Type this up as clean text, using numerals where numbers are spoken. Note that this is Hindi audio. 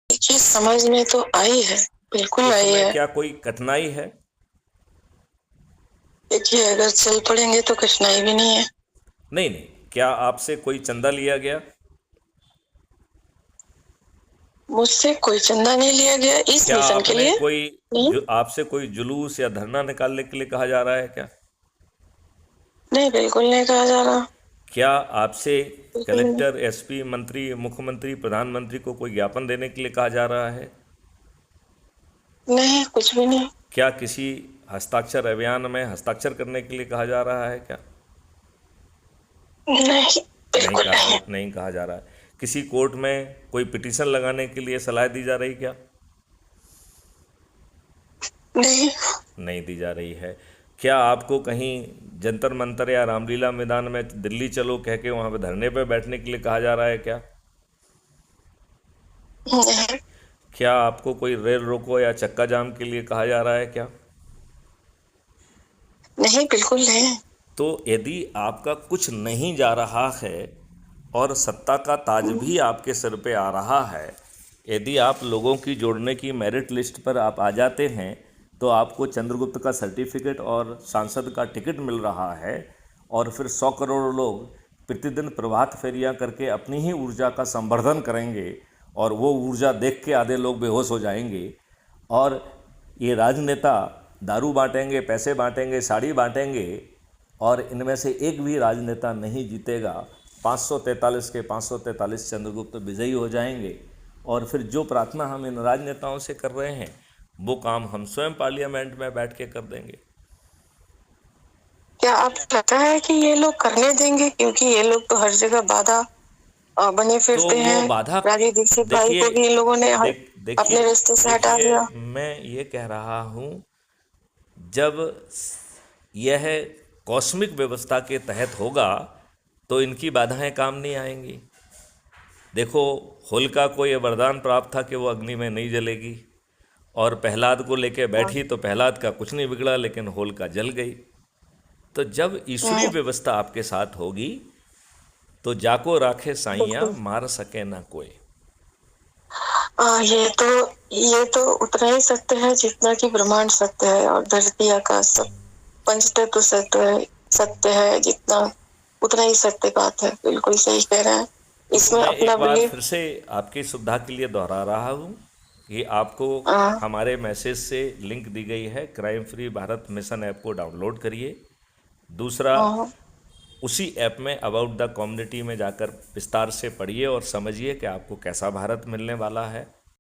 देखिए, समझ में तो आई है, बिल्कुल आई इसमें है। क्या कोई कठिनाई है? देखिए, अगर चल पड़ेंगे तो कठिनाई भी नहीं है। नहीं नहीं, क्या आपसे कोई चंदा लिया गया? मुझसे कोई चंदा नहीं लिया गया इस क्या मिशन के आपने लिए। कोई नहीं, आपसे कोई जुलूस या धरना निकालने के लिए कहा जा रहा है क्या? नहीं, बिल्कुल नहीं कहा जा रहा। क्या आपसे बिल्कुल नहीं। कलेक्टर, एसपी, मंत्री, मुख्यमंत्री, प्रधानमंत्री को कोई ज्ञापन देने के लिए कहा जा रहा है? नहीं, कुछ भी नहीं। क्या किसी हस्ताक्षर अभियान में हस्ताक्षर करने के लिए कहा जा रहा है क्या? नहीं, नहीं बिल्कुल कहा, नहीं। नहीं कहा जा रहा है। किसी कोर्ट में कोई पिटीशन लगाने के लिए सलाह दी जा रही क्या? नहीं, नहीं दी जा रही है। क्या आपको कहीं जंतर मंतर या रामलीला मैदान में दिल्ली चलो कह के वहाँ पे धरने पे बैठने के लिए कहा जा रहा है क्या? नहीं, क्या आपको कोई रेल रोको या चक्का जाम के लिए कहा जा रहा है क्या? नहीं, बिल्कुल नहीं। तो यदि आपका कुछ नहीं जा रहा है और सत्ता का ताज भी आपके सिर पे आ रहा है, यदि आप लोगों की जोड़ने की मेरिट लिस्ट पर आप आ जाते हैं, तो आपको चंद्रगुप्त का सर्टिफिकेट और सांसद का टिकट मिल रहा है, और फिर 100 करोड़ लोग प्रतिदिन प्रभात फेरियां करके अपनी ही ऊर्जा का संवर्धन करेंगे, और वो ऊर्जा देख के आधे लोग बेहोश हो जाएंगे, और ये राजनेता दारू बांटेंगे, पैसे बांटेंगे, साड़ी बांटेंगे, और इनमें से एक भी राजनेता नहीं जीतेगा। 543 के 543 चंद्रगुप्त विजयी हो जाएंगे, और फिर जो प्रार्थना हम इन राजनेताओं से कर रहे हैं, वो काम हम स्वयं पार्लियामेंट में बैठ के कर देंगे। क्या आप लगता है कि ये लोग करने देंगे? क्योंकि ये लोग तो हर जगह बाधा बने तो फिरते वो हैं। बाधा, राजीव दीक्षित भाई देखिए, को भी इन लोगों ने देखिए, अपने रास्ते से हटा देखिए, दिया। मैं ये कह रहा हूँ, जब यह कॉस्मिक व्यवस्था के तहत होगा तो इनकी बाधाएं काम नहीं आएंगी। देखो, होलिका को ये वरदान प्राप्त था कि वो अग्नि में नहीं जलेगी, और प्रहलाद को लेके बैठी तो प्रहलाद का कुछ नहीं बिगड़ा, लेकिन होलिका जल गई। तो जब ईश्वरीय हम्म, व्यवस्था आपके साथ होगी, तो जाको राखे साइयाँ बिल्कुल। मार सके ना कोई। ये तो उतना ही सत्य है जितना कि ब्रह्मांड सत्य है और धरती आकाश सब पंच तत्व सत्य है जितना, उतना ही सत्य बात है। बिल्कुल सही कह रहे हैं। तो इसमें मैं अपना एक बार बिलीफ। फिर से आपकी सुविधा के लिए दोहरा रहा हूँ कि आपको हाँ, हमारे मैसेज से लिंक दी गई है, crime free Bharat mission app को डाउनलोड करिए। दूसरा, हाँ, उसी ऐप में अबाउट द कम्युनिटी में जाकर विस्तार से पढ़िए और समझिए कि आपको कैसा भारत मिलने वाला है।